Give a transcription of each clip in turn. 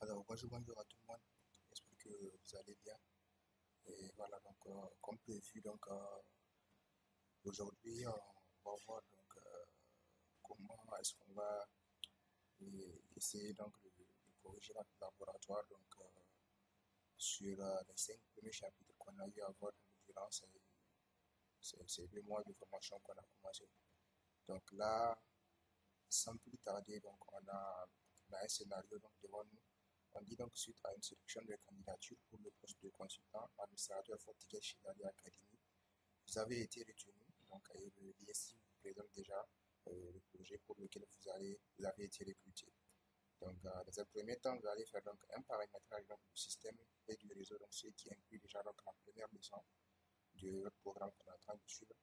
Alors, bonjour à tout le monde. J'espère que vous allez bien. Et voilà, donc, comme prévu, donc, aujourd'hui, on va voir donc, comment est-ce qu'on va essayer donc, de corriger notre laboratoire donc, sur les 5 premiers chapitres qu'on a eu à voir durant ces 2 mois de formation qu'on a commencé. Donc là, sans plus tarder, donc, on a un scénario donc, devant nous. On dit donc suite à une sélection de candidatures pour le poste de consultant administrateur FortiGate chez Dali Academy, vous avez été retenu. Donc le DSI vous présente déjà le projet pour lequel vous avez été recruté. Donc dans un premier temps, vous allez faire donc un paramétrage donc, du système et du réseau, donc ce qui inclut déjà donc, la première leçon de votre programme qu'on est en train de suivre.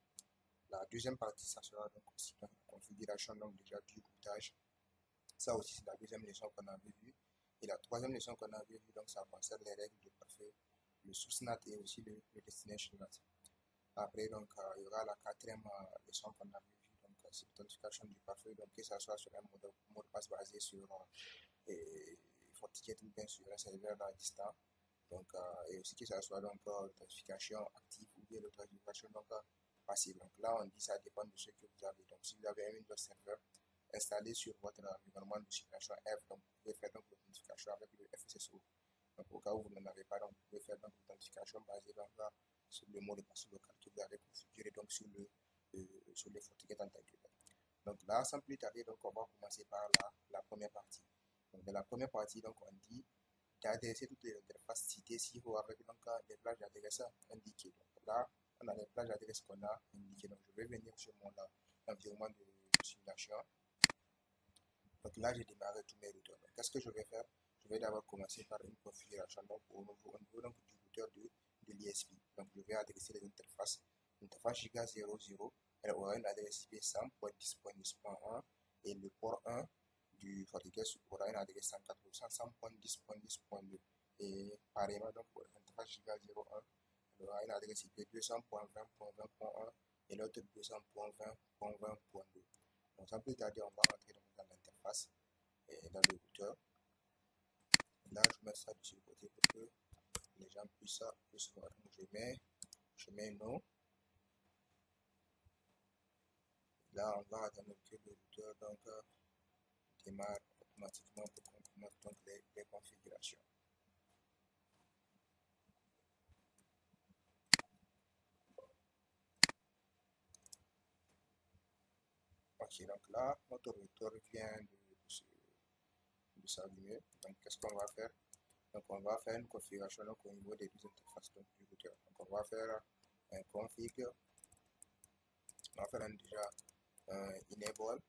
La deuxième partie, ça sera donc aussi la configuration donc déjà du routage. Ça aussi, c'est la deuxième leçon qu'on avait vue. Et la troisième leçon qu'on avait vue, donc ça concerne les règles de pare-feu, le source NAT et aussi le destination NAT. Après, donc, il y aura la quatrième leçon qu'on avait vue, donc c'est l'authentification du pare-feu, donc que ce soit sur un mot de passe basé sur FortiGate ou bien sur un serveur distant. Donc, et aussi que ce soit donc l'authentification active ou bien l'authentification donc passive. Donc là, on dit ça dépend de ce que vous avez. Donc, si vous avez un Windows Server installé sur votre environnement de simulation F, donc vous pouvez faire donc l'authentification avec le FSSO. Donc au cas où vous n'en avez pas, donc vous pouvez faire donc l'authentification basée donc, sur le mot de passe local que vous avez configuré donc sur le FortiGate en tant que tel. Donc là, sans plus tarder, donc on va commencer par la première partie. Donc dans la première partie, donc on dit d'adresser toutes les interfaces citées ci avec donc les plages d'adresse indiquées. Donc là, on a les plages d'adresse qu'on a indiquées. Donc je vais venir sur mon environnement de simulation. Donc là, j'ai démarré tous mes routeurs. Qu'est-ce que je vais faire? Je vais d'abord commencer par une configuration donc, au niveau donc, du routeur de l'ISP. Donc je vais adresser les interfaces. L'interface Giga 00, elle aura une adresse IP 100.10.10.1 et le port 1 du FortiGate aura une adresse 100.10.10.2. Et pareillement, donc pour l'interface Giga 01, elle aura une adresse IP 200.20.20.1 et l'autre 200.20.20.2. Donc sans plus tarder, on va rentrer dans l'interface et dans le routeur. Là, je mets ça sur le côté pour que les gens puissent voir. Donc je mets non. Là, on va attendre que le routeur donc, démarre automatiquement pour qu'on commence donc les configurations. Ok, donc là, notre routeur vient de s'allumer. Donc, qu'est-ce qu'on va faire? Donc, on va faire une configuration donc, au niveau des deux interfaces donc, du routeur. Donc, on va faire un config. On va faire déjà enable.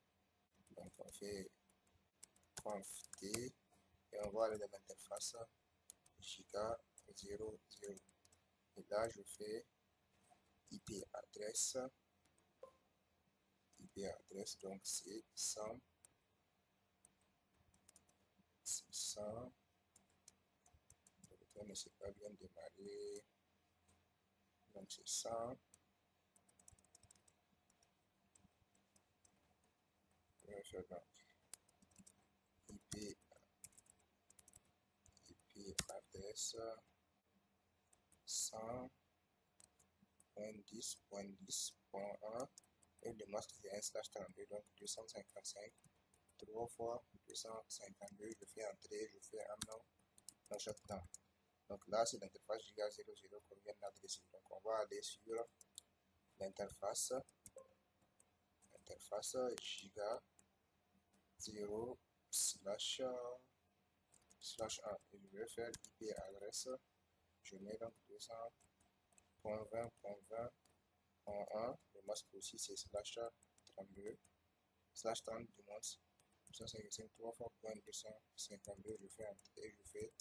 Donc, on fait conf t et on va aller dans l'interface giga 00. Et là, je fais IP adresse. Donc c'est 100. Le bouton ne s'est pas bien démarré. Donc c'est 100. Je vais faire donc IP adresse 100.10.10.1 et le masque c'est un /32 donc 255 3 fois 252. Je fais entrer, je fais un nom dans chaque temps. Donc là c'est l'interface Giga 00 qu'on vient d'adresser. Donc on va aller sur l'interface Giga 0//1 et je vais faire IP adresse. Je mets donc 200.20.20.1. Le masque aussi c'est /32 /30 du moins 255 3 fois 252. Je fais entrer et je fais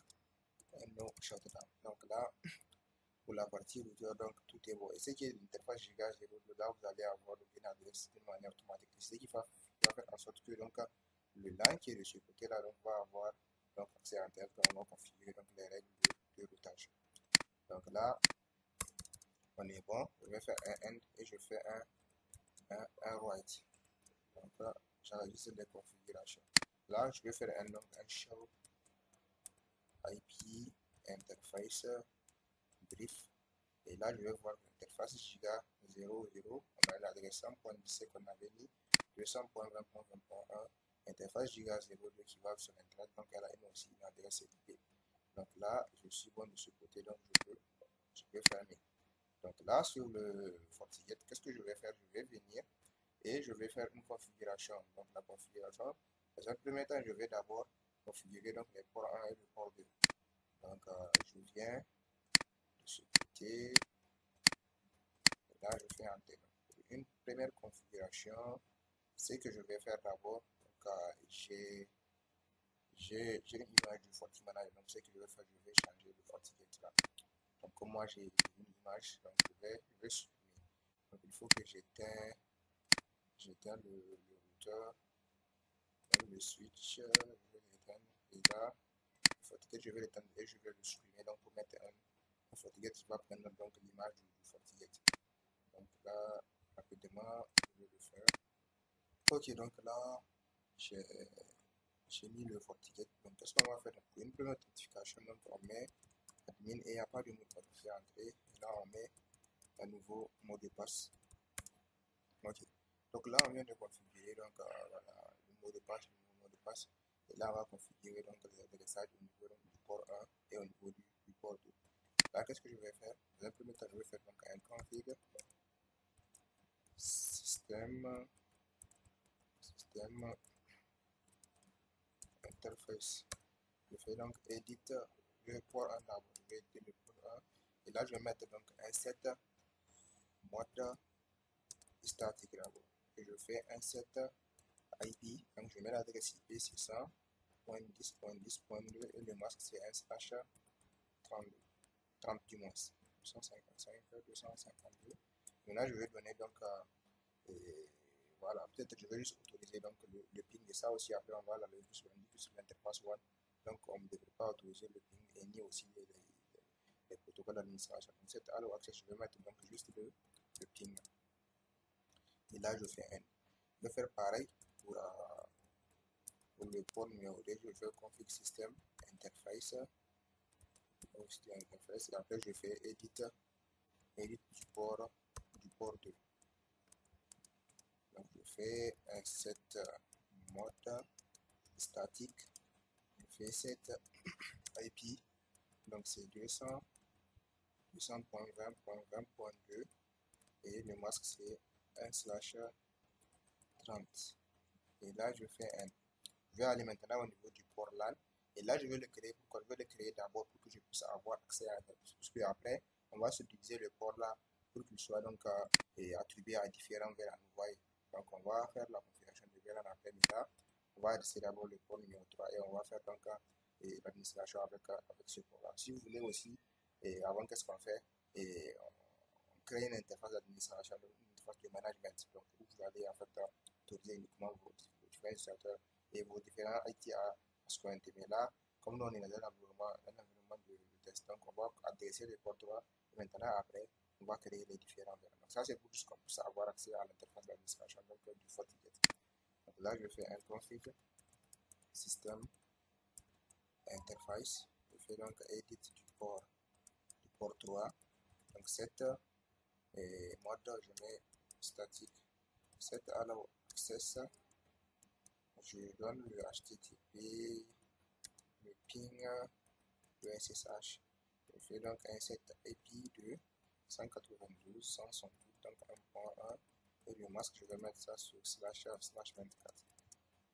un no shutdown. Donc là pour la partie routeur, donc tout est bon. Et ce qui est l'interface Giga 0, là vous allez avoir une adresse de manière automatique. C'est ce qui va faire en sorte que donc, le LAN qui est de ce côté là donc, va avoir donc, accès à Internet quand on va configurer donc, les règles de routage. Donc là, on est bon. Je vais faire un end et je fais un write. Donc là, j'enregistre les configurations. Là, je vais faire un show IP interface brief. Et là, je vais voir l'interface giga 00. On a l'adresse 100.17 qu'on avait mis, 200.20.20.1, interface giga 02 qui va sur l'internet. Donc, elle a aussi une adresse IP. Donc là, je suis bon de ce côté, donc je peux fermer. Donc là, sur le FortiGate, qu'est-ce que je vais faire? Je vais venir et je vais faire une configuration. Donc la configuration, dans un premier temps, je vais d'abord configurer donc les ports 1 et le port 2. Donc je viens de ce côté, et là je fais Enter. Une première configuration, c'est que je vais faire d'abord, donc j'ai une image du FortiManager, donc ce que je vais faire, je vais changer le FortiGate là. Donc comme moi j'ai une image, donc je vais supprimer. Donc il faut que j'éteins le routeur, donc le switch, je vais l'éteindre, et là, le FortiGate je vais l'éteindre et je vais le supprimer, donc pour mettre un FortiGate qui va prendre donc l'image du FortiGate. Donc là, rapidement, je vais le faire. Ok, donc là, j'ai mis le FortiGate. Donc qu'est-ce qu'on va faire? Pour une première authentification, donc on met admin et il n'y a pas de mot de passe, fait entrer, et là on met un nouveau mot de passe. Ok, donc là on vient de configurer donc voilà, le mot de passe, le nouveau mot de passe, et là on va configurer donc les adressages au niveau donc, du port 1 et au niveau du port 2. Là qu'est-ce que je vais faire? Dans un premier temps je vais faire donc un config système interface. Je fais donc edit le port 1 d'abord, je vais editer le port 1, et là je vais mettre donc un set mode statique d'abord, et je fais un set IP, donc je mets l'adresse IP c'est 100.10.10.2 et le masque c'est 1/32, 30 du moins, 255.252. Maintenant je vais donner donc voilà, peut-être je vais juste autoriser donc le ping, et ça aussi après on va l'enlever sur l'interface one, donc on ne devrait pas autoriser le ping et ni aussi les protocoles d'administration. Donc cette allo access, je vais mettre donc juste le ping, et là je fais un. Je vais faire pareil pour le port numéro 2, je fais config system interface, et après je fais edit du port 2. Donc je fais un set mode statique, je fais set IP, donc c'est 200.20.20.2 et le masque c'est 1/30. Et là je fais un. Je vais aller maintenant au niveau du port LAN, et là je vais le créer. Pourquoi? Je vais le créer d'abord pour que je puisse avoir accès à Internet, parce que après on va subdiviser le port là pour qu'il soit donc attribué à différents VLAN. Vous voyez, donc on va faire la configuration de VLAN après, mais là on va adresser d'abord le port numéro 3 et on va faire donc l'administration avec ce port là. Si vous voulez aussi, avant qu'est-ce qu'on fait, on crée une interface d'administration, une interface de management, donc où vous allez en fait autoriser uniquement vos différents utilisateurs et vos différents IT à se connecter. Mais là, comme nous on est dans un environnement de test, donc on va adresser les ports 3, et maintenant après on va créer les différents VLAN. Donc ça c'est pour juste qu'on puisse avoir accès à l'interface d'administration donc du FortiGate. Donc là je fais un config système interface, je fais donc edit du port 3, donc set mode, je mets statique, set allow access, je donne le HTTP, le ping, le SSH. Je fais donc un set IP de 192.168, donc 1.1, et le masque je vais mettre ça sur //24.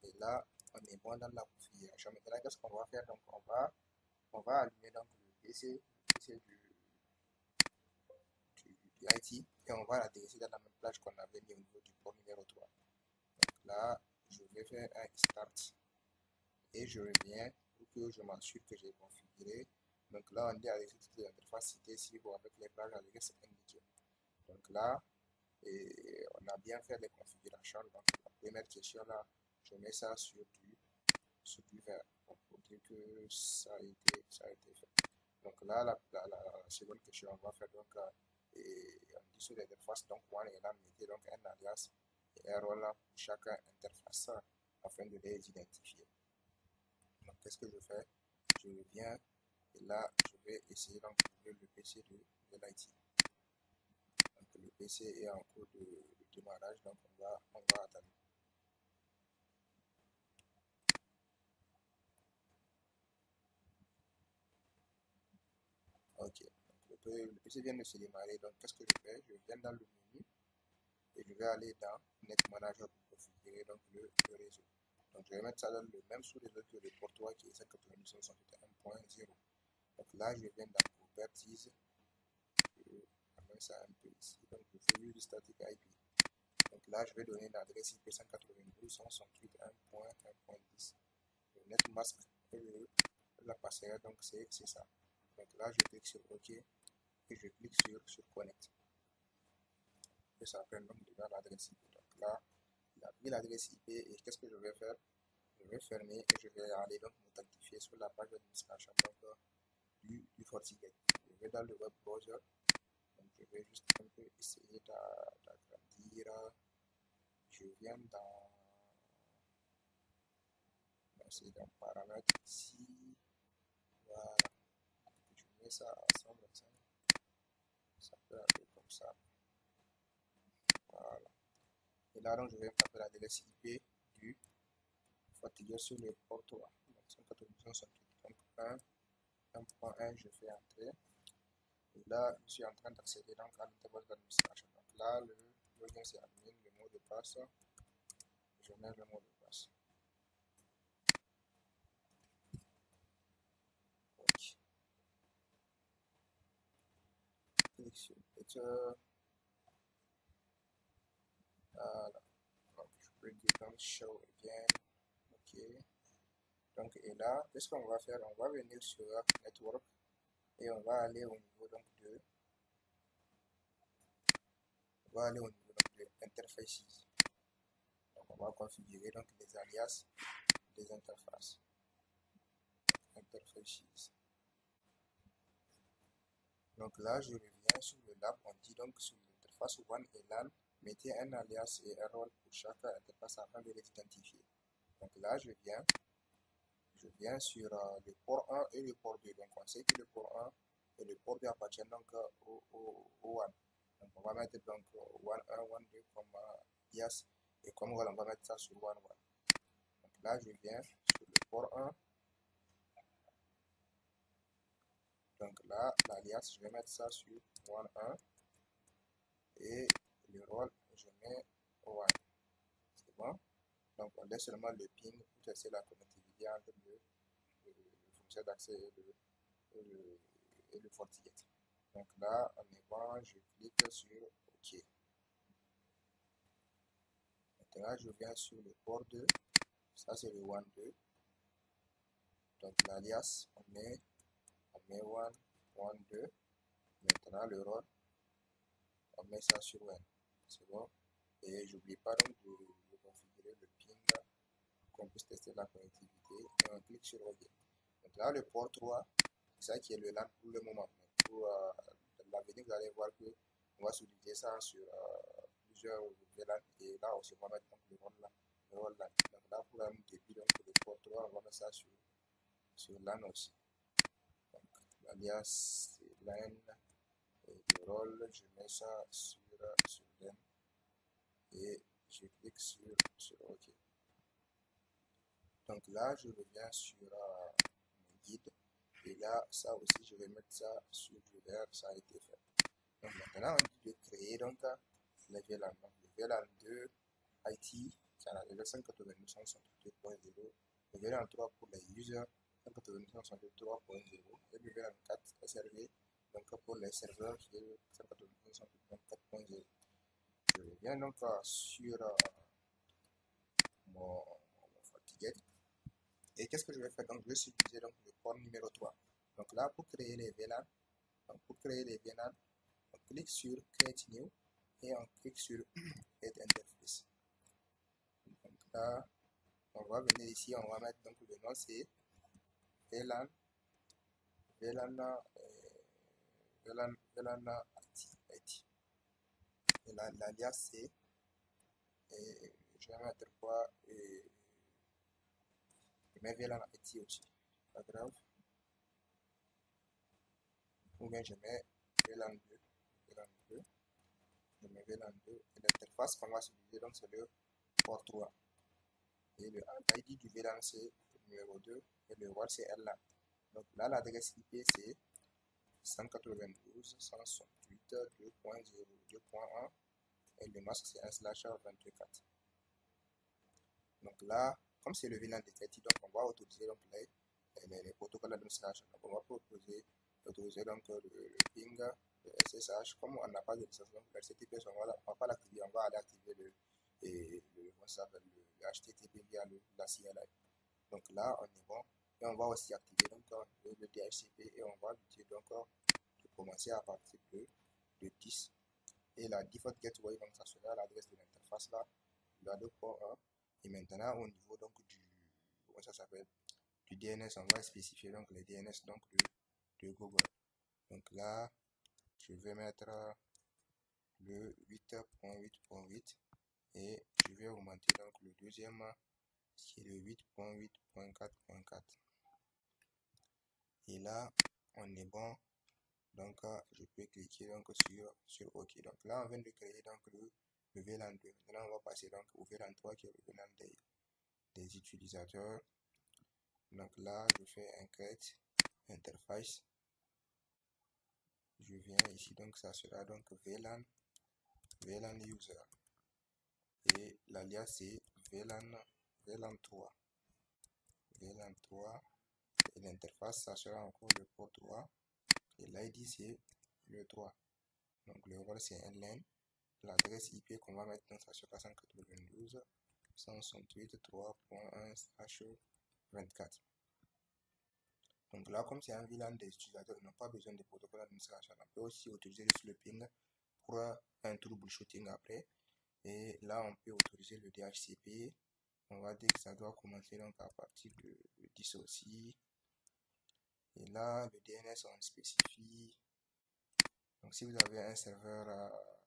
Et là on est bon dans la configuration. Maintenant qu'est-ce qu'on va faire? Donc on va allumer donc le PC du IT, et on va l'adresser dans la même plage qu'on avait mis au niveau du port numéro 3. Donc là je vais faire un start et je reviens pour que je m'assure que j'ai configuré. Donc là on dit adresser toutes les interfaces citées ici avec les plages adresses indiquées. Donc là on a bien fait les configurations. Donc la première question là, je mets ça sur du vert, donc pour dire que ça a été fait. Donc là la seconde question, on va faire donc on dit sur l'interface, donc one, et là mettez donc un alias et un rôle pour chaque interface afin de les identifier. Donc qu'est-ce que je fais? Je reviens Et là, je vais essayer donc d'ouvrir le PC de l'IT. Donc le PC est en cours de démarrage, donc on va attendre. Ok, donc le PC vient de se démarrer, donc qu'est-ce que je fais? Je viens dans le menu et je vais aller dans Net Manager pour configurer donc le réseau. Donc je vais mettre ça dans le même sous-réseau que le port 3 qui est 192.168.0. Donc là, je viens dans Properties, je ramène ça un peu ici, donc je fais Use Static IP. Donc là, je vais donner l'adresse IP 192.168.1.10. Le netmask et la passerelle, donc c'est ça. Donc là, je clique sur OK et je clique sur Connect. Et ça prend donc déjà l'adresse IP. Donc là, il a pris l'adresse IP et qu'est-ce que je vais faire? Je vais fermer et je vais aller donc m'authentifier sur la page d'administration du FortiGate. Je vais dans le web browser. Donc je vais juste un peu essayer d'agrandir. Je viens dans paramètres ici. Voilà. Je mets ça à 125. Ça peut aller comme ça. Voilà. Et là, donc, je vais taper l'adresse IP du FortiGate sur le port 3. Donc 192.168. Donc 1.1, je fais entrer. Et là, je suis en train d'accéder donc à l'interface d'administration. Donc là, le login c'est admin, le mot de passe. Je mets le mot de passe. Ok. Clique sur Better. Voilà. Donc, je peux dire donc Show Again. Ok. Donc, et là, qu'est-ce qu'on va faire? On va venir sur Network et on va aller au niveau donc de Interfaces. Donc, on va configurer donc les alias des interfaces. Interfaces. Donc là, je reviens sur le lab. On dit donc sur l'interface WAN et LAN, mettez un alias et un rôle pour chaque interface afin de les identifier. Donc là, je viens sur le port 1 et le port 2. Donc on sait que le port 1 et le port 2 appartiennent donc au WAN. Donc on va mettre donc WAN 1, WAN 2 comme alias et comme rôle, on va mettre ça sur WAN 1. Donc là, je viens sur le port 1. Donc là, l'alias, je vais mettre ça sur WAN 1 et le rôle, je mets 1. C'est bon? Donc on laisse seulement le ping pour tester la connectivité entre le fournisseur d'accès et le FortiGate. Donc là, en avant, je clique sur OK. Maintenant, je viens sur le port 2. Ça, c'est le WAN 2. Donc l'alias, on met WAN 2. Maintenant, le rôle, on met ça sur WAN. C'est bon? Et j'oublie pas donc de configurer le ping qu'on puisse tester la connectivité. Et on clique sur OK. Donc là, le port 3, c'est ça qui est le LAN pour le moment. Mais pour l'avenir, vous allez voir que on va subdiviser ça sur plusieurs VLAN. Et là aussi, on va mettre donc le rôle LAN. Donc là, pour un début, donc le port 3, on va mettre ça sur LAN aussi. Donc l'alias, c'est LAN. Et le rôle, je mets ça sur LAN. Et je clique sur OK. Donc là, je reviens sur mon guide. Et là, ça aussi, je vais mettre ça sur du vert, ça a été fait. Donc maintenant, on dit de créer donc les VLAN. Donc le VLAN 2 IT, qui a le 192.168.0, le VLAN 3 pour les users, 192.168.0, et le VLAN 4 SRV, donc pour les serveurs, qui est 192.168.4.0. Je reviens donc sur mon FortiGate. Et qu'est-ce que je vais faire? Donc, je vais utiliser donc le port numéro 3. Donc là, pour créer les VLAN, on clique sur Create New et on clique sur Add Interface. Donc là, on va venir ici, on va mettre donc le nom c'est VLAN IT. Et l'alias c'est, je vais mettre quoi? Je mets VLAN IT aussi, pas grave. ou bien je mets VLAN 2, je mets VLAN 2 et l'interface qu'on va utiliser donc c'est le port 3 et le ID du VLAN c'est numéro 2 et le WAN c'est LAN. Donc là l'adresse IP c'est 192.168.2.0.2.1 et le masque c'est 1/24. Donc là, comme c'est le VLAN de TIT, donc on va autoriser donc les protocoles d'administration. Donc on va autoriser donc le ping, le SSH. Comme on n'a pas de licence, donc le HTTPS, on va pas l'activer, on va aller activer le HTTP via la CLI. Donc là, on est bon. Et on va aussi activer donc le DHCP et on va lui dire donc de commencer à partir de 10. Et la default gateway, donc ça sera l'adresse de l'interface là, la 2.1. Et maintenant, au niveau donc comment ça s'appelle, du DNS, on va spécifier donc les DNS donc de Google. Donc là, je vais mettre le 8.8.8 et je vais augmenter donc le deuxième qui est le 8.8.4.4. Et là, on est bon. Donc, je peux cliquer donc sur OK. Donc là, on vient de créer donc le VLAN 2. Maintenant, on va passer donc au VLAN 3 qui est le VLAN des utilisateurs. Donc là, je fais un create interface. Je viens ici, donc ça sera donc VLAN user. Et l'alias c'est VLAN 3. VLAN 3. Et l'interface, ça sera encore le port 3. Et l'ID c'est le 3. Donc le rôle c'est un LAN. L'adresse IP qu'on va mettre, donc ça sera 192.168.3.1/24. Donc là, comme c'est un VLAN des utilisateurs, ils n'ont pas besoin de protocole d'administration. On peut aussi autoriser le ping pour un troubleshooting après. Et là, on peut autoriser le DHCP. On va dire que ça doit commencer donc à partir de 10 aussi. Et là, le DNS, on spécifie. Donc si vous avez un serveur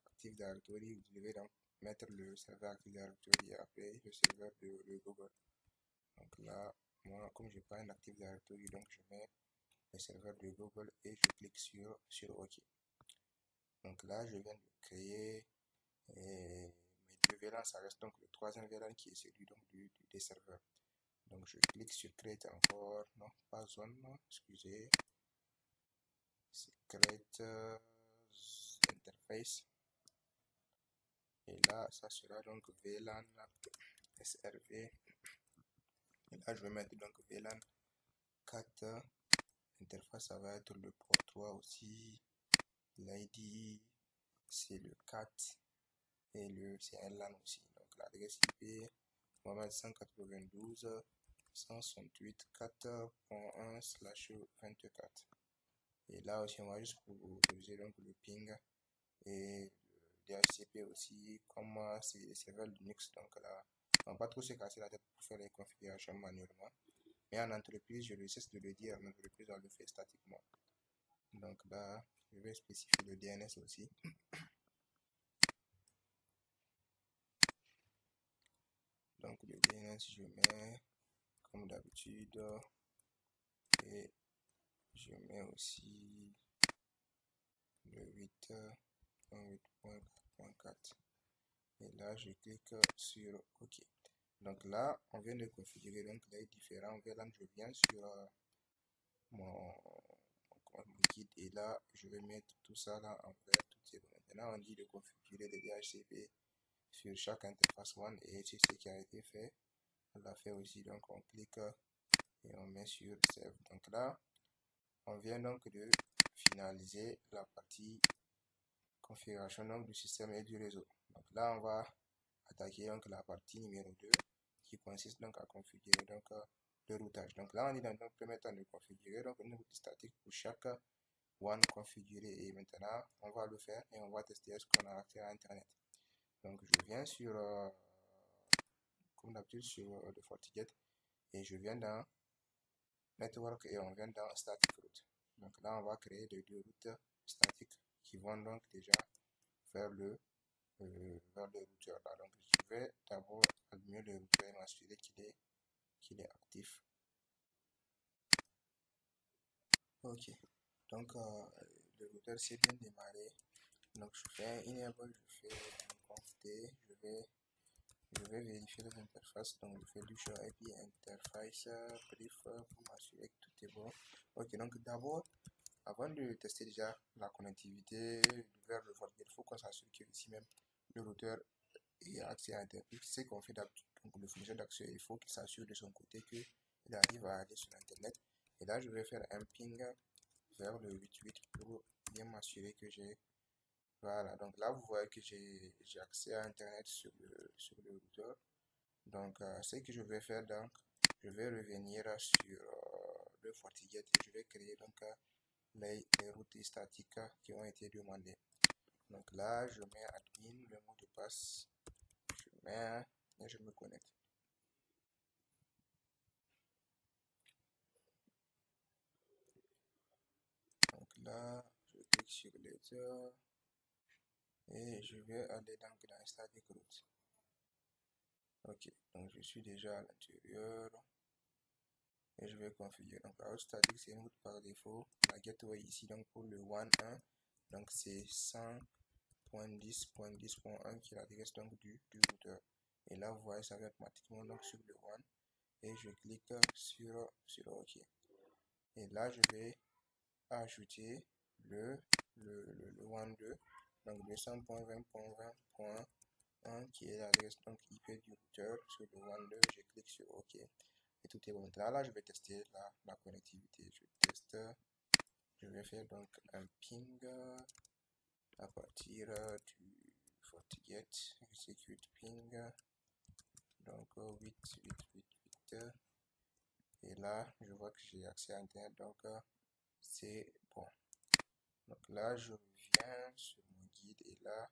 Active Directory, vous devez donc mettre le serveur Active Directory et après le serveur de Google. Donc là, moi, comme je n'ai pas un Active Directory, donc je mets le serveur de Google et je clique sur OK. Donc là, je viens de créer mes deux VLAN. Ça reste donc le troisième VLAN qui est celui donc des serveurs. Donc je clique sur Create encore. Non, pas zone, excusez. C'est Create Interface. Et là, ça sera donc VLAN SRV. Et là, je vais mettre donc VLAN 4. Interface, ça va être le port 3 aussi. L'ID, c'est le 4. Et c'est un LAN aussi. Donc l'adresse IP, on va mettre 192.168.4.1/24. Et là aussi, on va juste autoriser donc le ping et le DHCP aussi. Comme c'est des serveurs Linux, donc là, on va pas trop se casser la tête pour faire les configurations manuellement. Mais en entreprise, je ne cesse de le dire, en entreprise, on le fait statiquement. Donc là, je vais spécifier le DNS aussi. Donc le DNS, je mets comme d'habitude et je mets aussi le 8.8.4. Et là, je clique sur OK. Donc là, on vient de configurer donc les différents VLAN. Je viens sur mon guide et là, je vais mettre tout ça là en vert. Maintenant, on dit de configurer les DHCP sur chaque interface WAN et c'est ce qui a été fait. On l'a fait aussi, donc on clique et on met sur Save. Donc là, on vient donc de finaliser la partie configuration donc, du système et du réseau. Donc là, on va attaquer donc la partie numéro 2 qui consiste donc à configurer donc le routage. Donc là, on est dans le premier temps de configurer donc une route statique pour chaque WAN configuré et maintenant on va le faire et on va tester est-ce qu'on a accès à Internet. Donc je viens sur comme d'habitude sur le FortiGate et je viens dans Network et on vient dans Static Route. Donc là, on va créer deux routes statiques qui vont donc déjà vers le routeur là. Donc je vais d'abord allumer le routeur et m'assurer qu'il est actif. Ok, donc le routeur s'est bien démarré. Donc je fais un enable, je fais un conf t, je vais vérifier les interfaces. Donc je fais du show IP interface brief pour m'assurer que tout est bon. Ok, donc d'abord, avant de tester déjà la connectivité vers le FortiGate, il faut qu'on s'assure que ici même le routeur ait accès à Internet. C'est qu'on fait d'habitude. Donc le fournisseur d'accès, il faut qu'il s'assure de son côté qu'il arrive à aller sur Internet. Et là, je vais faire un ping vers le 88 pour bien m'assurer que j'ai... Voilà, donc là, vous voyez que j'ai accès à Internet sur le routeur. Donc, ce que je vais faire, donc, je vais revenir sur le FortiGate et je vais créer donc les routes statiques qui ont été demandées. Donc là, je mets admin, le mot de passe, je mets et je me connecte. Donc là, je clique sur les heures et je vais aller dans static route. Ok, donc je suis déjà à l'intérieur et je vais configurer. Donc la route statique, c'est une route par défaut. La gateway ici, donc pour le 1.1, donc c'est 100.10.10.1 qui est l'adresse donc du routeur. Et là, vous voyez, ça va automatiquement donc sur le 1 et je clique sur OK. Et là, je vais ajouter le 1.2, donc 200.20.20.1 qui est l'adresse donc IP du routeur sur le 1.2. Je clique sur OK et tout est bon. Là, je vais tester la connectivité. Je vais faire donc un ping à partir du FortiGate execute ping donc 8. Et là, je vois que j'ai accès à Internet, donc c'est bon. Donc là, je reviens sur mon guide et là,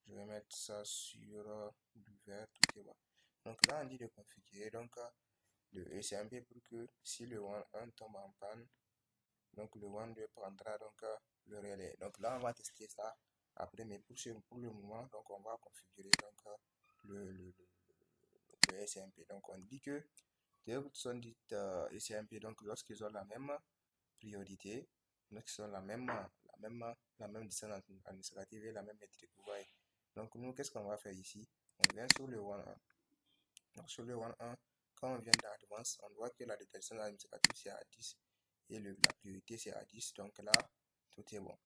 je vais mettre ça sur du vert, tout est bon. Donc là, on dit de configurer donc le SMP pour que si le 1 tombe en panne, donc le 1.2 prendra donc le relais. Donc là, on va tester ça après, mais pour le moment, donc on va configurer donc le SMP. Donc on dit que les routes sont dites SMP, donc lorsqu'ils ont la même priorité, lorsqu'ils ont la même distance administrative et la même métrique, vous voyez. Donc nous, qu'est-ce qu'on va faire ici? On vient sur le 1.1. Donc sur le 1.1, quand on vient dans Advanced, on voit que la distance administrative c'est à 10 et la priorité c'est à 10. Donc là, tout est bon.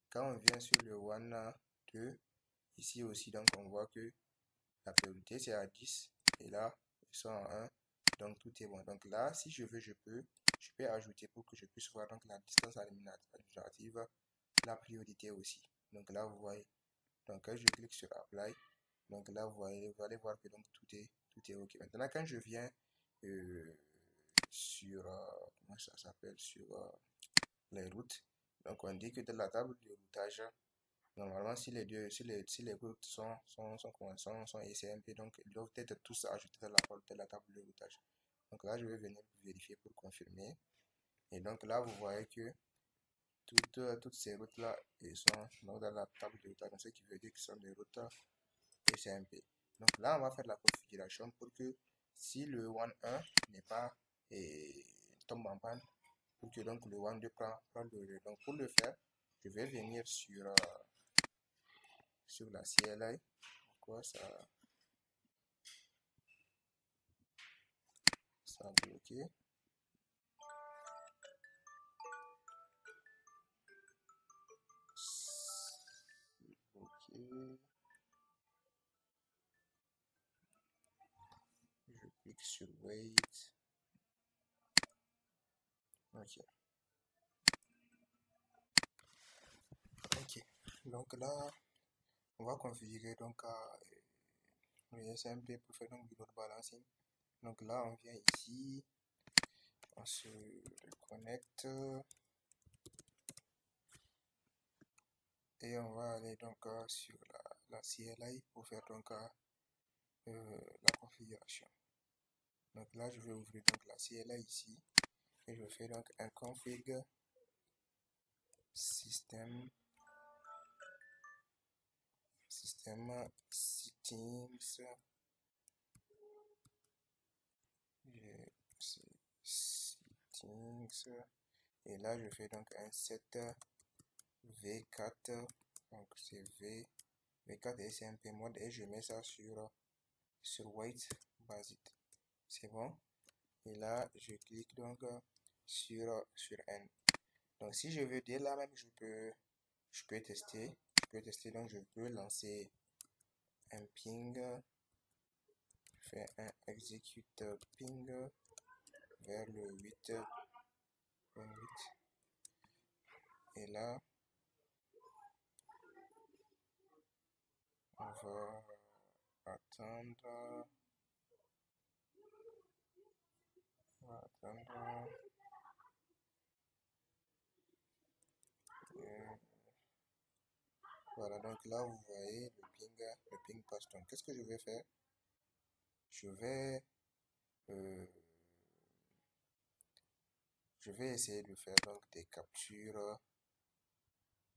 Quand on vient sur le 1.2, ici aussi, donc on voit que la priorité c'est à 10 et là, ils sont en 1. Donc tout est bon. Donc là, si je veux, je peux ajouter pour que je puisse voir donc la distance administrative, la priorité aussi. Donc là, vous voyez. Donc quand je clique sur Apply, donc là, vous allez voir que donc tout est OK. Maintenant, quand je viens sur, comment ça s'appelle, sur les routes, donc on dit que de la table de routage, normalement, si les routes sont SMP, donc ils doivent être tous ajoutés à la table de routage. Donc là, je vais venir vérifier pour confirmer. Et donc là, vous voyez que toutes ces routes-là sont dans la table de routage, ce qui veut dire que ce sont des routes SMP. Donc là, on va faire la configuration pour que si le 1.1 n'est pas tombe en panne, pour que donc le 1.2 prend le relais. Donc pour le faire, je vais venir sur la CLI. Pourquoi ça a bloqué? Ok. Je clique sur wait. Ok. Ok. Donc là, on va configurer donc le SMP pour faire donc du load balancing. Donc là, on vient ici, on se connecte et on va aller donc sur la CLI pour faire donc la configuration. Donc là, je vais ouvrir donc la CLI ici et je fais donc un config system settings settings et là je fais donc un set V4, donc c'est V4 et SMP mode et je mets ça sur Weight Basic. C'est bon. Et là, je clique donc sur N. Donc si je veux, dès là même, je peux tester. Donc je peux lancer un ping. Je fais un execute ping vers le 8.8. Et là, on va attendre. Voilà, donc là, vous voyez le ping passe. Donc, qu'est-ce que je vais faire? Euh, je vais essayer de faire donc des captures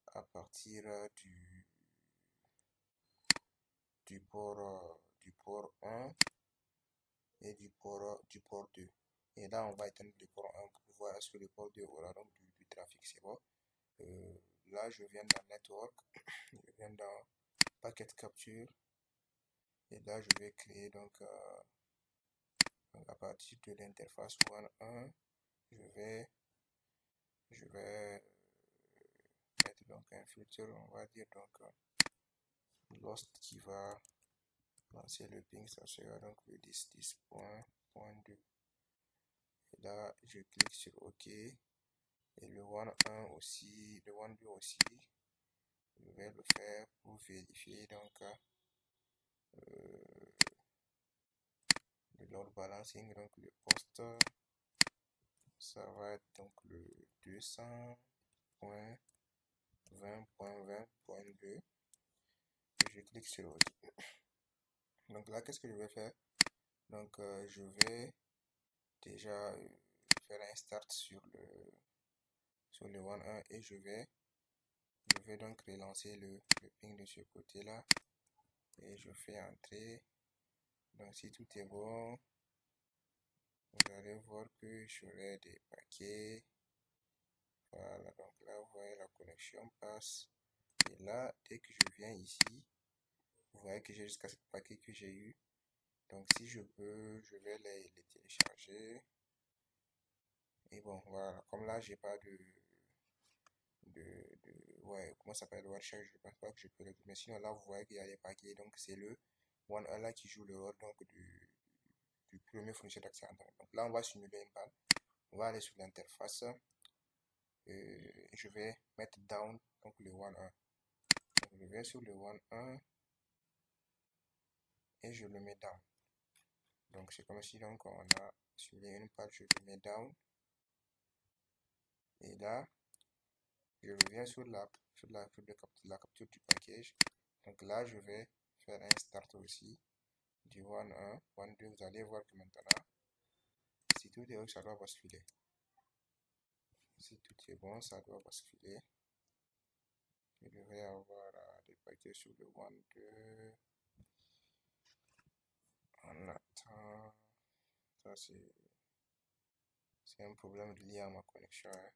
à partir du port 1 et du port 2. Et là, on va éteindre le port 1 pour voir est-ce que le port 2 aura donc du trafic. C'est bon. Là, je viens dans Network, je viens dans Packet Capture. Et là, je vais créer donc à partir de l'interface WAN 1, je vais mettre donc un filtre, on va dire donc Lost qui va lancer le ping, ça sera donc le 10.10.2. Et là, je clique sur OK. Et le WAN 1 aussi, le WAN 2 aussi, je vais le faire pour vérifier donc le load balancing, donc le poste, ça va être donc le 200.20.20.2. Je clique sur OK. Donc là, qu'est-ce que je vais faire? Donc je vais déjà faire un start sur le WAN 1 et je vais donc relancer le ping de ce côté là et je fais entrer. Donc si tout est bon, vous allez voir que j'aurai des paquets. Voilà, donc là vous voyez la connexion passe. Et là, dès que je viens ici, vous voyez que j'ai jusqu'à 7 paquets que j'ai eu. Donc si je peux, je vais les télécharger. Et bon, voilà, comme là j'ai pas ouais, comment ça s'appelle, watcher, je pense pas que je peux le, mais sinon là vous voyez qu'il y a des paquets, donc c'est le WAN 1 là qui joue le rôle donc du premier fournisseur d'accès à internet. Donc là on va simuler une panne, on va aller sur l'interface, je vais mettre down donc le WAN 1. Donc je vais sur le WAN 1 et je le mets down. Donc c'est comme si donc on a simulé une panne, je le mets down. Et là, je reviens sur la capture du package. Donc là, je vais faire un start aussi du WAN 1, WAN 2. Vous allez voir que maintenant, si tout est bon, ça doit basculer. Si tout est bon, ça doit basculer. Je devrais avoir des paquets sur le WAN 2. On attend. Ça, c'est un problème lié à ma connexion. Hein.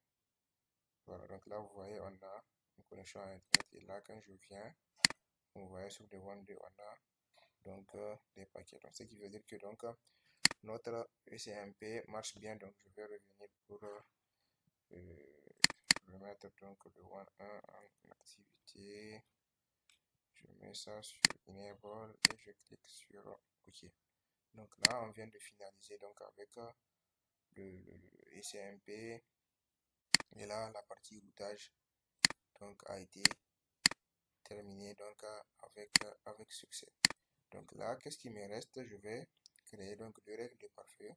Voilà, donc là, vous voyez, on a une connexion à Internet. Et là, quand je viens, vous voyez sur le WAN 2, on a donc des paquets. Donc, ce qui veut dire que donc notre ECMP marche bien. Donc, je vais revenir pour remettre donc le WAN 1 en activité. Je mets ça sur Enable et je clique sur OK. Donc là, on vient de finaliser donc avec le ECMP. Et là, la partie routage donc a été terminée donc avec succès. Donc là, qu'est-ce qui me reste? Je vais créer donc deux règles de parfait.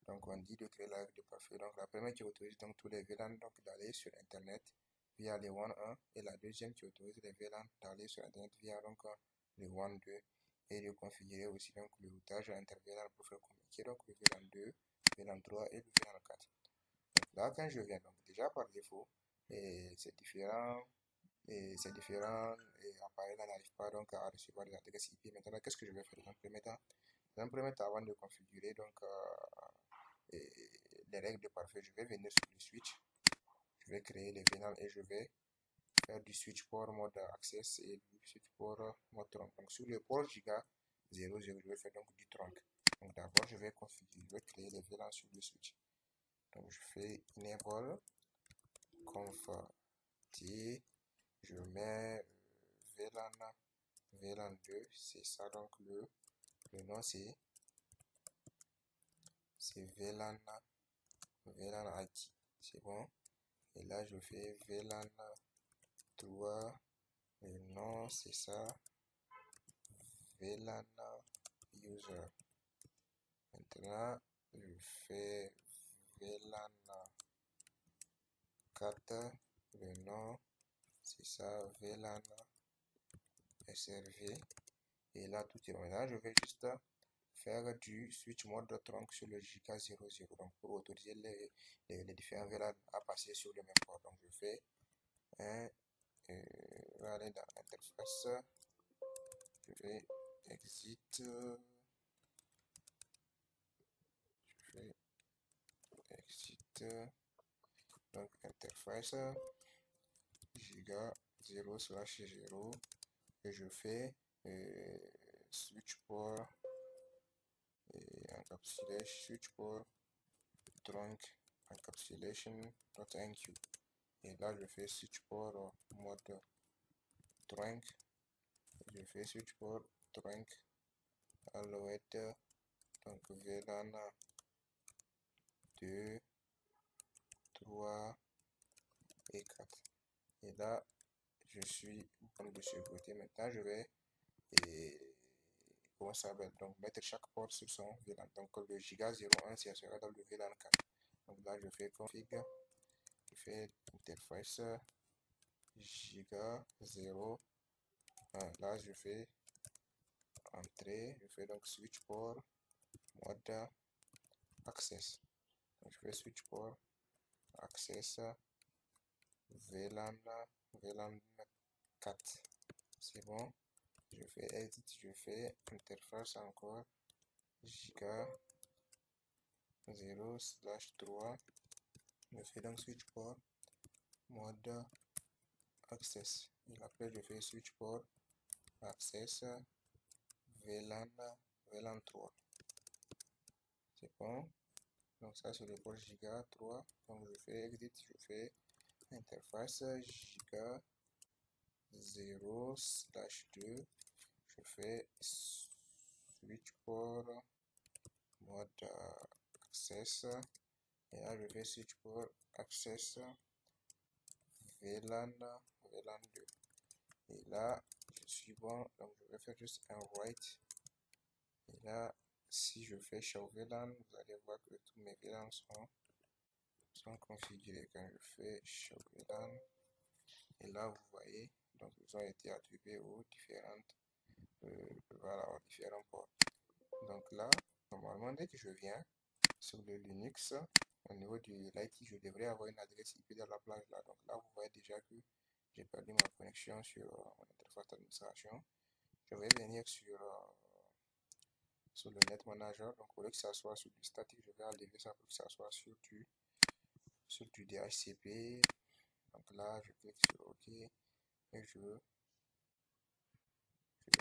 Donc on dit de créer la règle de parfait. Donc la première qui autorise donc tous les VLAN donc d'aller sur Internet via les WAN 1 et la deuxième qui autorise les VLAN d'aller sur Internet via donc les WAN 2 et de configurer aussi donc le routage inter-VLAN pour faire communiquer donc le VLAN 2, VLAN 3 et le VLAN 4. Donc là quand je viens donc déjà par défaut et ces différents appareils là n'arrivent pas donc à recevoir les adresses IP. Maintenant qu'est-ce que je vais faire dans un premier temps avant de configurer donc les règles de parfait, je vais venir sur le switch, je vais créer les VLAN et je vais faire du switch port mode access et du switch port mode trunk. Donc sur le port giga 00, je vais faire donc du trunk. Donc d'abord, je vais configurer, je vais créer les VLAN sur le switch. Donc je fais enable conf t, je mets VLAN 2, c'est ça, donc le nom c'est VLAN IT, c'est bon. Et là je fais VLAN 3, le nom c'est ça, VLAN user. Maintenant je fais VLAN 4, le nom c'est ça, VLAN SRV. Et là tout est bon. Là je vais juste faire du switch mode trunk sur le giga 00, donc pour autoriser les différents VLAN à passer sur le même port. Donc je fais un, je vais aller dans interface, je vais exit, je fais exit, donc interface giga 0/0 et je fais switch port et encapsulation switch port trunk encapsulation.enqueue. Et là je fais switch port mode trunk, je fais switch port trunk alouette, donc VLAN 2, 3 et 4. Et là je suis bon de ce côté. Maintenant je vais comment ça s'appelle, donc mettre chaque port sur son VLAN. Donc le giga 01 ça sera dans le VLAN 4. Donc là je fais config, je fais interface giga 0. Là je fais entrée, je fais donc switch port mode access. Donc je fais switch port access VLAN 4. C'est bon. Je fais edit, je fais interface encore giga 0/3. Je fais donc switch port mode access. Et après je fais switch port access VLAN 3. C'est bon. Donc ça c'est le port giga 3. Donc je fais exit, je fais interface giga 0/2. Je fais switch port mode access. Et là je fais switch port access VLAN 2. Et là je suis bon, donc je vais faire juste un write. Et là si je fais show VLAN, vous allez voir que tous mes VLAN sont configurés. Quand je fais show VLAN, et là vous voyez, donc ils ont été attribués aux différentes voilà, aux différents ports. Donc là normalement dès que je viens sur le Linux, au niveau du l'IT, je devrais avoir une adresse IP dans la plage là. Donc là vous voyez déjà que j'ai perdu ma connexion sur mon interface d'administration. Je vais venir sur le net manager. Donc au lieu que ça soit sur du statique, je vais enlever ça pour que ça soit sur du DHCP. Donc là je clique sur OK et je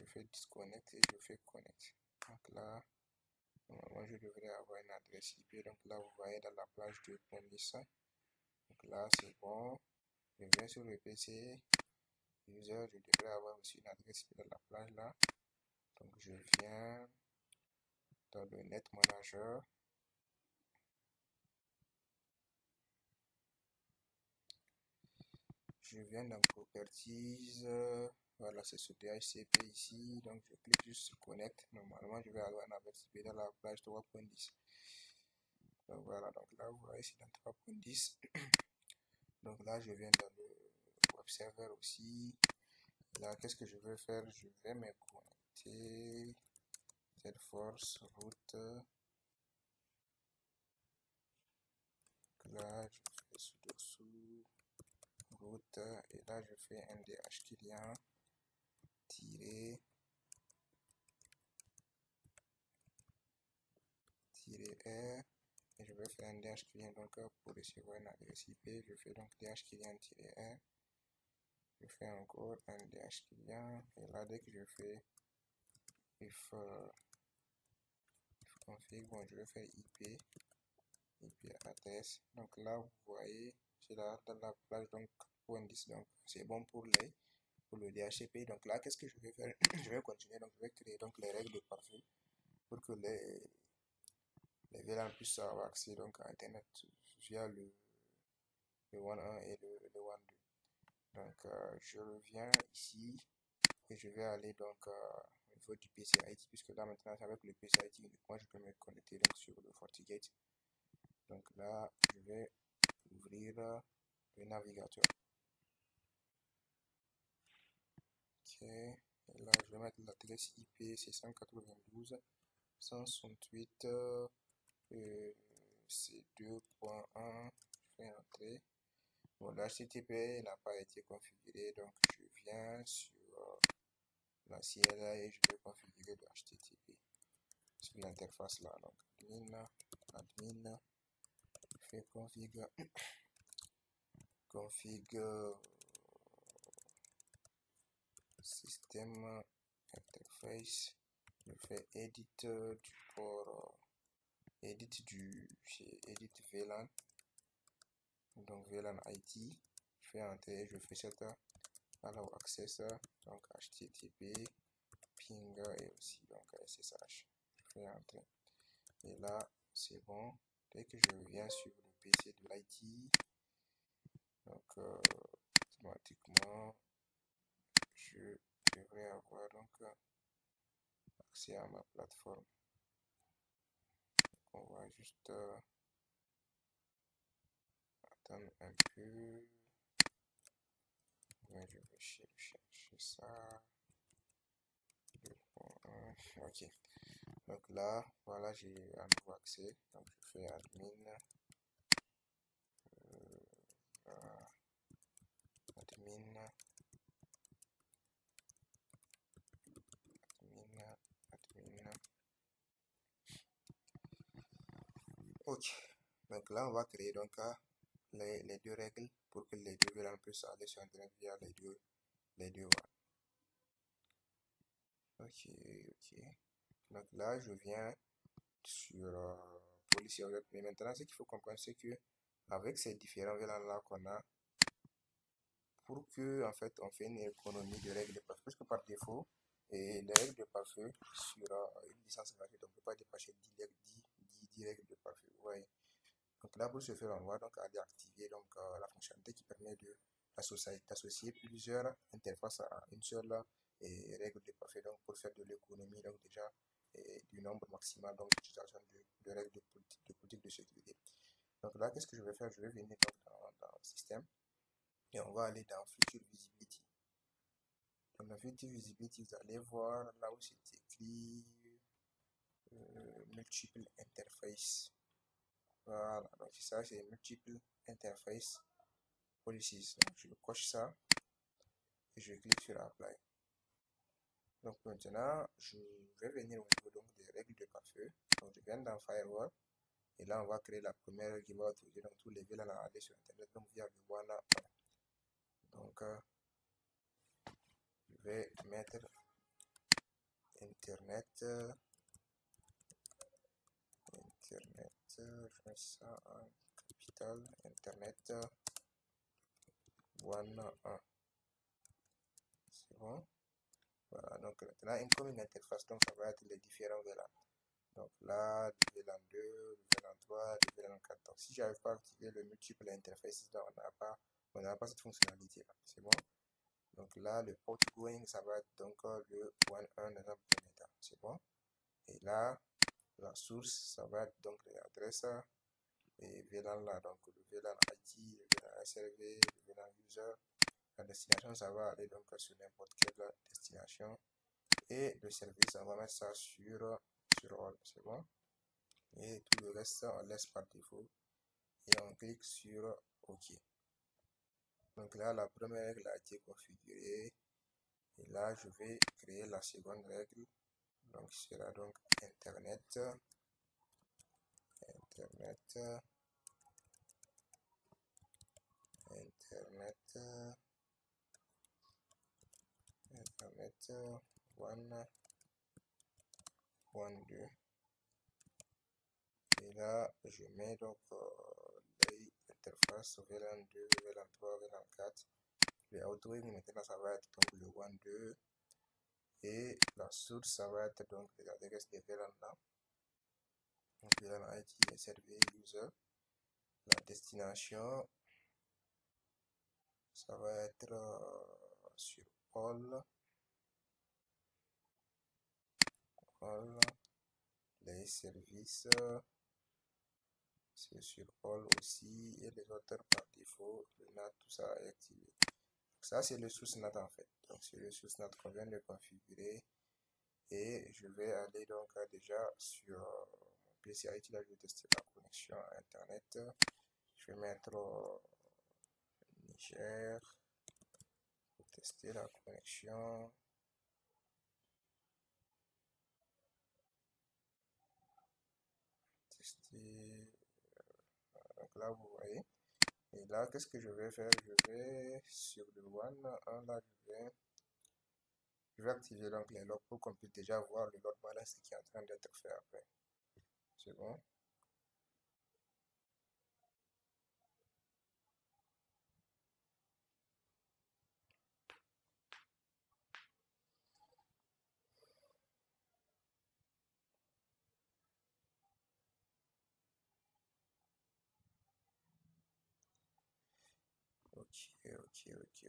fais disconnect et je fais connect. Donc là normalement je devrais avoir une adresse IP. Donc là vous voyez dans la plage de Pondis. Donc là c'est bon. Je viens sur le PC user, je devrais avoir aussi une adresse IP dans la plage là. Donc je viens dans le net manager. Je viens dans properties, voilà c'est ce DHCP ici, donc je clique juste sur connect. Normalement je vais avoir une adresse IP dans la plage 3.10. Donc voilà, donc là vous voyez c'est dans 3.10. Donc là je viens dans le web server aussi. Là qu'est-ce que je vais faire? Je vais me connecter Salesforce route. Là je fais sudo route et là je fais un DH client tirer R et je vais faire un DH client donc pour recevoir une adresse IP. Je fais donc DH client -R je fais encore un DH client, et là, dès que je fais if, config, bon, je vais faire IP adresse. Donc là, vous voyez, c'est là dans la plage, donc point 10, donc c'est bon pour le DHCP. Donc là, qu'est-ce que je vais faire? Je vais continuer, donc je vais créer donc les règles de parfait pour que les VLAN puissent avoir accès donc à Internet via le WAN 1 et le WAN 2. Donc je reviens ici et je vais aller donc au niveau du PCIT, puisque là maintenant avec le PCIT uniquement je peux me connecter donc sur le FortiGate. Donc là, je vais ouvrir le navigateur. Ok, et là je vais mettre l'adresse IP, c'est 192.168 C2.1. Je fais entrer. Bon, l'HTTP n'a pas été configuré, donc je viens sur la CLI et je vais configurer le HTTP sur l'interface là. Donc admin, je fais config système interface, je fais edit du port, edit edit VLAN, donc VLAN IT, je fais entrer, je fais cette allow access, donc HTTP, ping et aussi donc SSH, je fais entrer, et là c'est bon. Dès que je reviens sur le PC de l'IT, donc automatiquement je devrais avoir donc accès à ma plateforme. Donc, on va juste attendre un peu. Ouais, je vais chercher ça. 2.1. Ok. Donc là, voilà, j'ai un nouveau accès. Donc je fais admin. Admin. Admin. Ok. Donc là, on va créer donc les deux règles pour que les deux VLAN puissent aller sur Internet via les deux WAN. Ok, ok. Donc là, je viens sur policy object. Mais maintenant, ce qu'il faut comprendre, c'est que avec ces différents VLAN là qu'on a, pour que en fait on fait une économie de règles de pare-feu, parce que par défaut, et les règles de pare-feu sur une licence gratuite, on ne peut pas dépasser 10 règles de pare-feu. Vous voyez. Donc là, pour ce faire, on va donc aller activer donc, la fonctionnalité qui permet d'associer plusieurs interfaces à une seule règle de pare-feu, donc pour faire de l'économie donc déjà du nombre maximal d'utilisation de règles de politique de sécurité. Donc là, qu'est-ce que je vais faire? Je vais venir donc dans le système et on va aller dans Feature Visibility. Dans la Feature Visibility, vous allez voir là où c'est écrit Multiple Interface. Voilà, donc ça c'est Multiple Interface Policies. Donc je coche ça et je clique sur Apply. Donc maintenant, je vais venir au niveau donc, des règles de pare-feu. Donc je viens dans Firewall. Et là, on va créer la première règle qui va autoriser donc, tous les VLAN à aller sur Internet, donc via le WAN 1. Donc, je vais mettre Internet, je mets ça en capital, Internet, WAN 1. C'est bon. Voilà, donc maintenant, comme une interface, donc ça va être les différents VLAN. Donc là, le VLAN 2, le VLAN 3, le VLAN 4. Donc si je n'arrive pas à activer le multiple interface, on n'a pas cette fonctionnalité là. C'est bon. Donc là, le outgoing, ça va être donc le WAN 1 dans un premier temps. C'est bon. Et là, la source, ça va être donc l'adresse et VLAN là. Donc le VLAN IT, le VLAN SRV, le VLAN user. La destination, ça va aller donc sur n'importe quelle destination. Et le service, on va mettre ça sur all. C'est bon. Et tout le reste, on laisse par défaut. Et on clique sur OK. Donc là, la première règle a été configurée. Et là, je vais créer la seconde règle. Donc, ce sera donc Internet, On va mettre one, one, 2. Et là, je mets donc l'interface VLAN 2, VLAN 3, VLAN 4. Le outgoing, maintenant, ça va être donc le one 2. Et la source, ça va être donc l'adresse de VLAN là. Donc, VLAN IT est servi user. La destination, ça va être sur all. Les services, c'est sur all aussi. Et les autres par défaut, le NAT, tout ça est activé. Ça, c'est le source NAT en fait. Donc, c'est le source NAT qu'on vient de configurer. Et je vais aller donc déjà sur mon PC IT. Là, je vais tester la connexion à Internet. Je vais mettre Niger pour tester la connexion. Tester. Donc là, vous voyez. Et là, qu'est-ce que je vais faire? Je vais sur le one, là, je vais activer donc les logs pour qu'on puisse déjà voir le load balance qui est en train d'être fait après. C'est bon?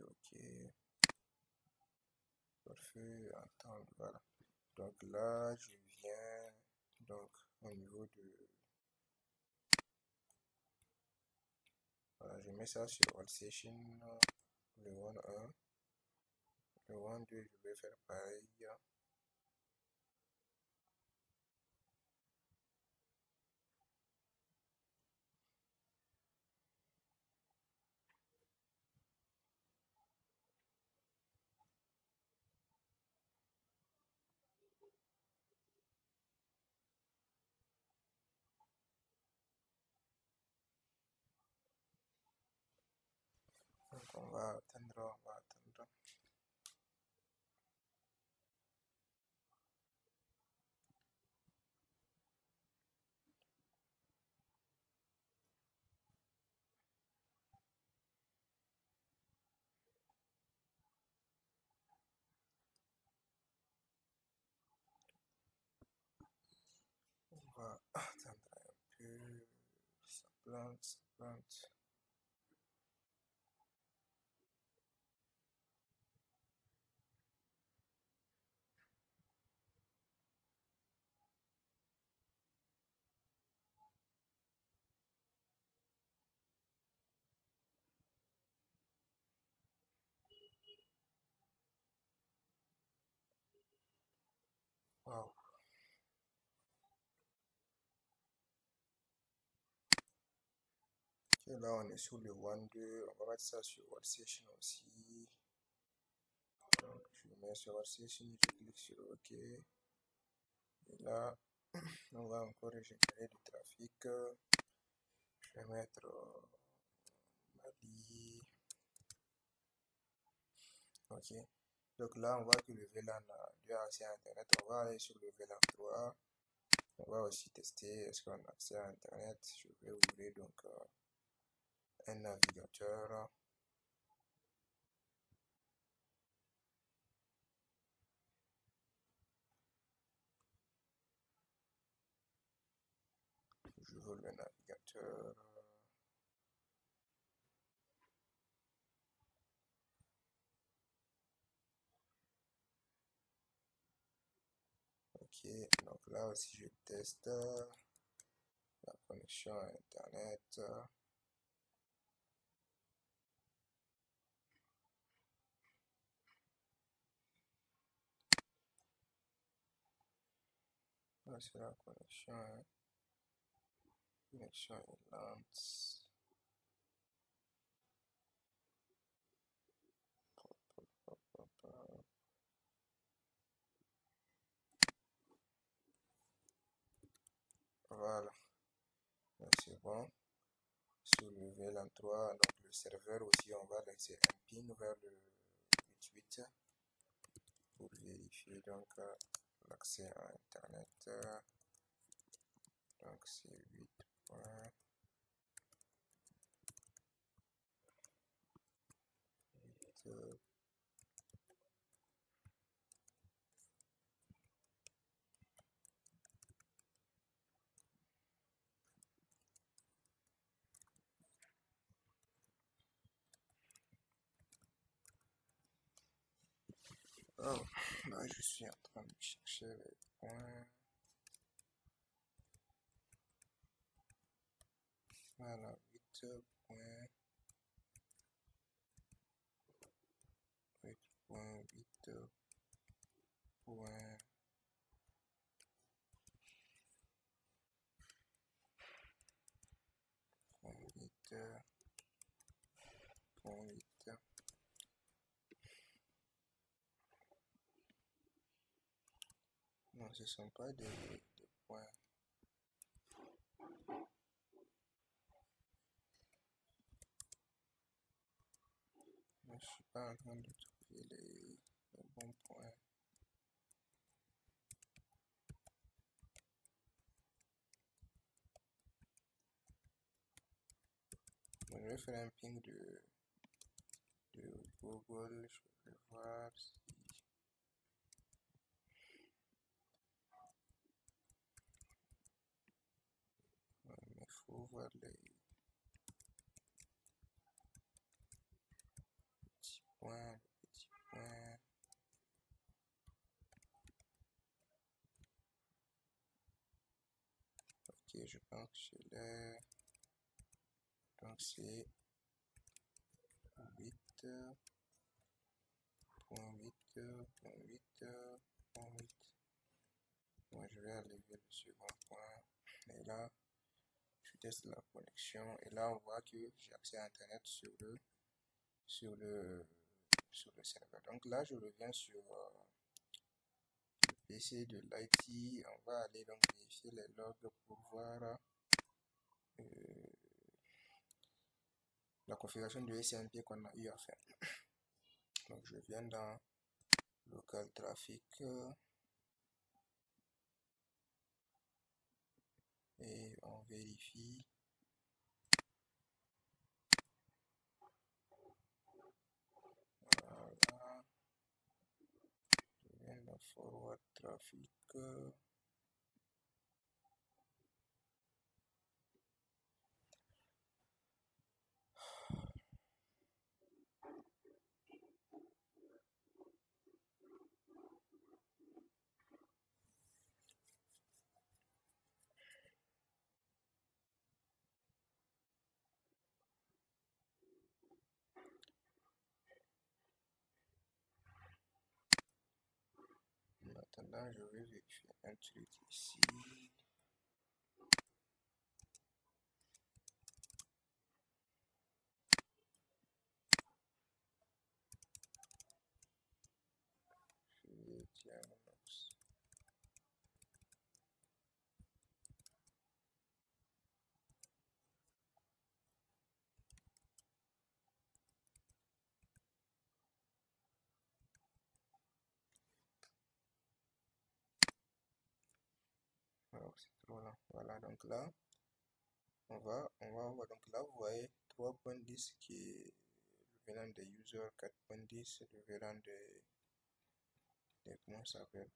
Ok. Parfait, attends, voilà. Donc là, je viens donc au niveau de... Voilà, je mets ça sur All Session, le one 1. Le one 2, je vais faire pareil. Donc on va attendre. On va attendre un peu. Ça plante. Wow. Et là, on est sur le one 2. On va mettre ça sur Workstation aussi. Donc, je mets sur Workstation, je clique sur OK. Et là, on va encore générer du trafic. Je vais mettre Mali. OK. Donc là, on voit que le VLAN a du accès à Internet. On va aller sur le VLAN 3. On va aussi tester est-ce qu'on a accès à Internet. Je vais ouvrir donc un navigateur. Je veux le navigateur. Ok, donc là aussi je teste la connexion à Internet. Là c'est la connexion, hein. Connexion est lente. Voilà, donc c'est bon. Sur le VLAN 3, donc le serveur aussi, on va laisser un ping vers le 88. pour vérifier donc l'accès à internet. Donc c'est 8.8. Oh, là je suis en train de chercher les points. Voilà, 8.8.8.8. Non, ce ne sont pas des points. Je ne suis pas en train de trouver les bons points. Je vais faire un ping de Google. Je vais voir si... Mais il faut voir les petits points. Ok, je pense que je l'ai. Donc c'est 8.8.8.8. Moi, je vais aller vers le second point. Et là, je teste la connexion. Et là, on voit que j'ai accès à Internet sur le serveur. Donc là, je reviens sur le PC de l'IT. On va aller donc vérifier les logs pour voir la configuration du SMP qu'on a eu à faire. Donc, je viens dans local traffic et on vérifie. Voilà. Je viens dans forward traffic. En attendant, je vais vérifier un truc ici. Tiens, alors c'est trop lent. Voilà, donc là, on va voir. Donc là, vous voyez 3.10 qui est le VLAN des users, 4.10 le VLAN comment ça s'appelle,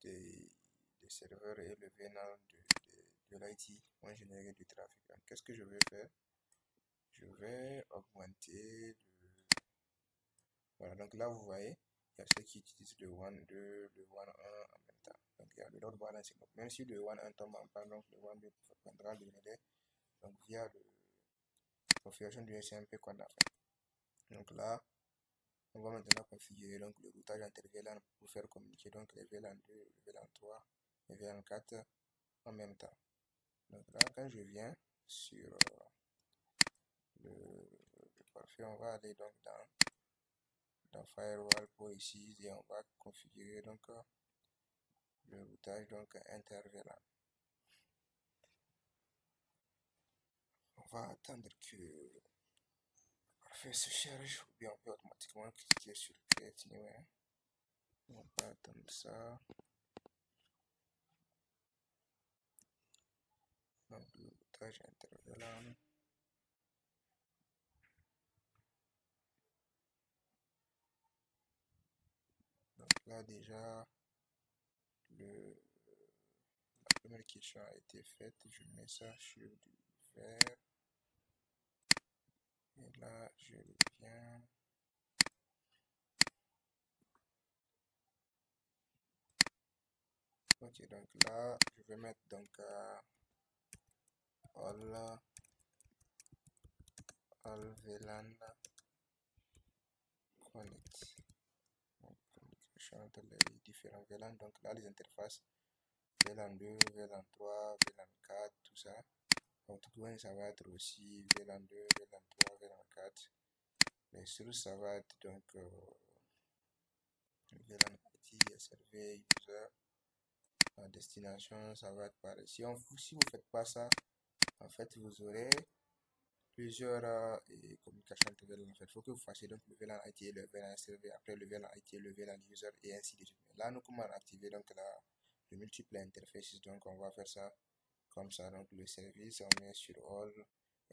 des serveurs et le VLAN de l'IT pour générer du trafic. Qu'est-ce que je vais faire? Je vais augmenter le... Voilà, donc là, vous voyez, il y a ceux qui utilisent le WAN 2, le WAN 1 en même temps. Donc, il y a le load balancing. Donc, même si le WAN 1 tombe en panne, donc le WAN 2 prendra le relais. Donc, via la configuration du SMP qu'on a fait. Donc là, on va maintenant configurer donc le routage entre VLAN pour faire communiquer donc les VLAN 2, le VLAN 3 et VLAN 4 en même temps. Donc là, quand je viens sur le parfait, on va aller donc dans Firewall Policies et on va configurer donc le routage donc inter-VLAN. On va attendre que Parfait, se charge, ou bien on peut automatiquement cliquer sur Create New. On va attendre ça. Donc, le routage intervalle. Donc là, déjà, la première question a été faite. Je mets ça sur du vert. Et là, je reviens. Ok, donc là, je vais mettre donc all VLAN connect. Donc, communication entre les différents VLAN. Donc là, les interfaces VLAN 2, VLAN 3, VLAN 4, tout ça. Donc tout loin, ça va être aussi VLAN 2, VLAN 3, VLAN 4. Les sources, ça va être donc VLAN IT, SRV, user. La destination, ça va être pareil. Si vous ne faites pas ça, en fait, vous aurez plusieurs communications entre VLAN. En fait, il faut que vous fassiez donc le VLAN IT et le VLAN SRV, après le VLAN IT et le VLAN user et ainsi de suite. Mais là, nous, comment activer donc le multiple interfaces? Donc, on va faire ça comme ça. Donc, le service, on met sur all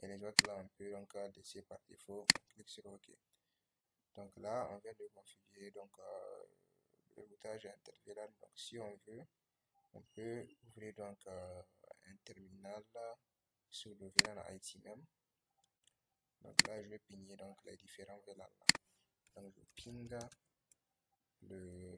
et les autres là, on peut donc laisser par défaut. On clique sur OK. Donc là, on vient de configurer donc le routage interVLAN. Donc, si on veut, on peut ouvrir donc un terminal sur le VLAN IT même. Donc là, je vais pigner donc les différents VLAN là. Donc je ping le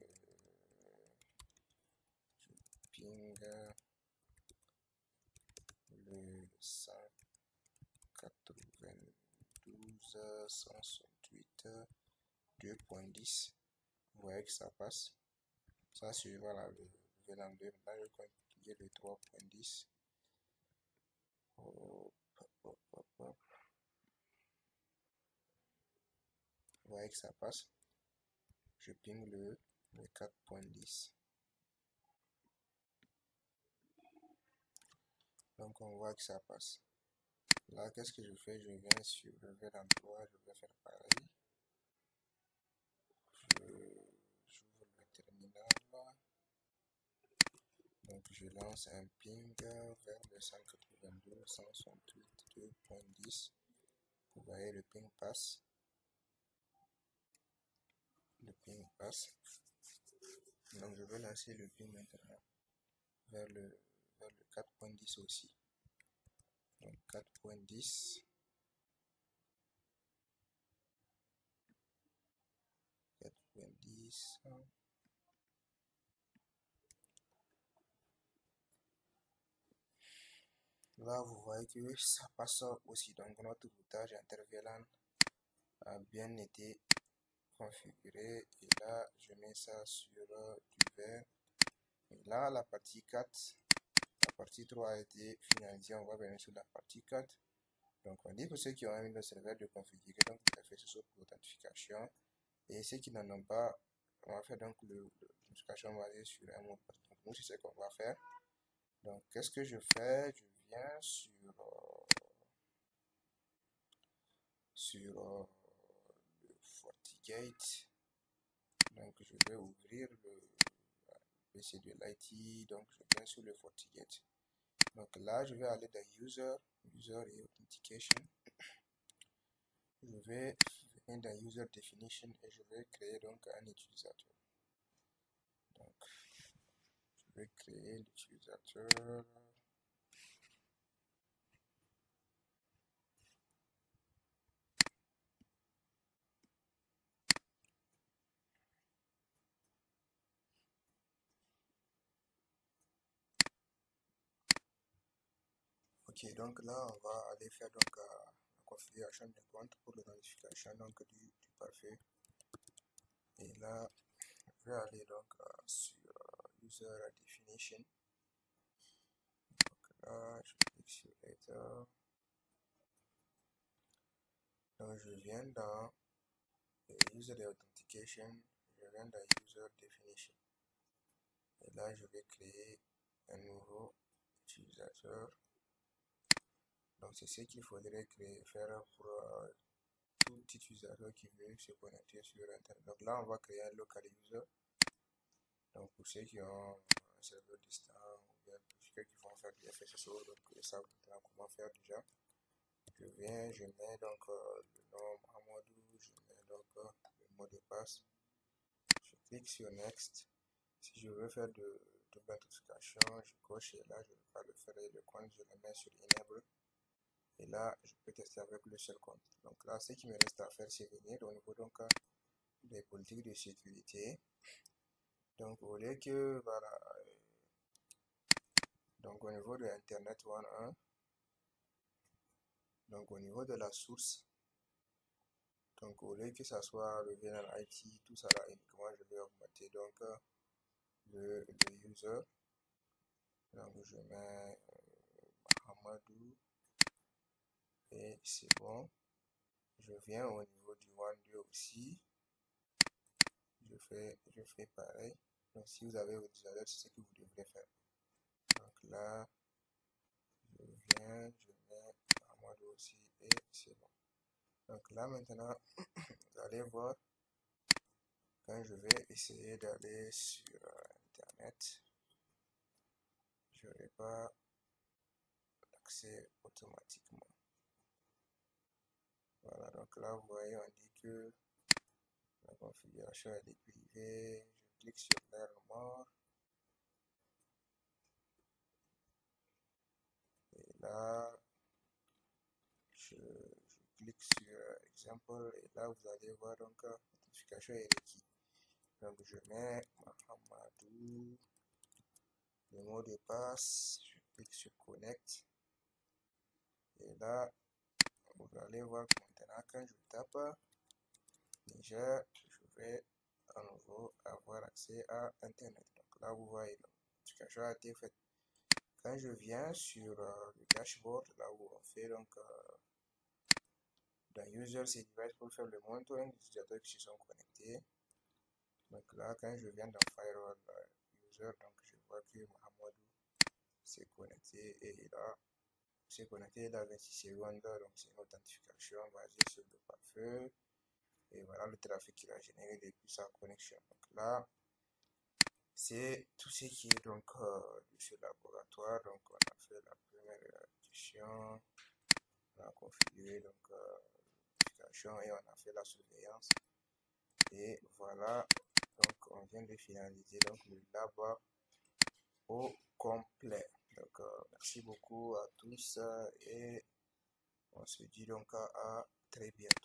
192 168 2.10. Vous voyez que ça passe. Ça suivra le VLAN 2. Là, je vais configurer le 3.10. Vous voyez que ça passe. Je ping le 4.10. Donc on voit que ça passe. Là, qu'est-ce que je fais? Je viens sur le VLAN 3, je vais faire pareil. J'ouvre le terminal. Donc je lance un ping vers le 192 168 2.10. Vous voyez, le ping passe. Le ping passe. Donc je vais lancer le ping maintenant vers le 4.10 aussi. Donc 4.10. 4.10. Là, vous voyez que ça passe aussi. Donc notre routage interVLAN a bien été configuré. Et là, je mets ça sur du vert. Et là, la partie 4, la partie 3 a été finalisée. On va venir sur la partie 4. Donc, on dit pour ceux qui ont un Windows Server de configurer donc vous avez fait ce pour l'authentification. Et ceux qui n'en ont pas, on va faire donc l'authentification basée sur un mot de passe. Donc, nous, c'est ce qu'on va faire. Donc, qu'est-ce que je fais? Je viens sur le FortiGate. Donc, je vais ouvrir le PC de l'IT. Donc, je viens sur le FortiGate. Donc là, je vais aller dans User et Authentication. Je vais venir dans User Definition et je vais créer donc un utilisateur. Donc, je vais créer l'utilisateur. Ok, donc là, on va aller faire donc la configuration de compte pour l'authentification donc du parfait. Et là, je vais aller donc sur User Definition. Donc là, je clique sur Later. Donc je viens dans User Authentication, je viens dans User Definition. Et là, je vais créer un nouveau utilisateur. Donc c'est ce qu'il faudrait faire pour tout petit utilisateur qui veut se connecter sur Internet. Donc là, on va créer un local user. Donc pour ceux qui ont un serveur distant ou bien pour ceux qui vont faire du FSSO, donc ils savent maintenant comment faire déjà. Je viens, je mets donc le nom Amadou, je mets donc le mot de passe. Je clique sur Next. Si je veux faire de double authentification, je coche et là je ne vais pas le faire et le compte, je le mets sur Enable. Et là, je peux tester avec le seul compte. Donc là, ce qui me reste à faire, c'est venir au niveau donc des politiques de sécurité. Donc au lieu que voilà, donc au niveau de Internet One 1, donc au niveau de la source, donc au lieu que ça soit le VLAN IT, tout ça là uniquement, je vais augmenter donc le user. Donc je mets Mahamadou et c'est bon. Je viens au niveau du One 2 aussi. Je fais pareil. Donc si vous avez votre adresse, c'est ce que vous devrez faire. Donc là, je viens, je mets Mahamadou aussi et c'est bon. Donc là maintenant, vous allez voir quand je vais essayer d'aller sur Internet, je n'aurai pas accès automatiquement. Voilà, donc là vous voyez, on dit que la configuration elle est privée. Je clique sur l'air mort. Et là, je clique sur exemple et là vous allez voir donc l'authentification est requis. Donc je mets Mahamadou, le mot de passe, je clique sur connect et là vous allez voir que maintenant quand je tape Niger, je vais à nouveau avoir accès à Internet. Donc là vous voyez l'authentification a été faite. Quand je viens sur le dashboard, là où on fait donc dans User et Device pour faire le monitoring des utilisateurs qui se sont connectés. Donc là, quand je viens dans Firewall User, donc je vois que Mahamadou s'est connecté et il s'est connecté dans 26 secondes. Donc c'est une authentification basée sur le pare-feu. Et voilà le trafic qu'il a généré depuis sa connexion. Donc là, c'est tout ce qui est donc de ce laboratoire. Donc on a fait la première question, on a configuré donc l'application et on a fait la surveillance. Et voilà, donc on vient de finaliser donc le labo au complet. Donc merci beaucoup à tous et on se dit donc à très bientôt.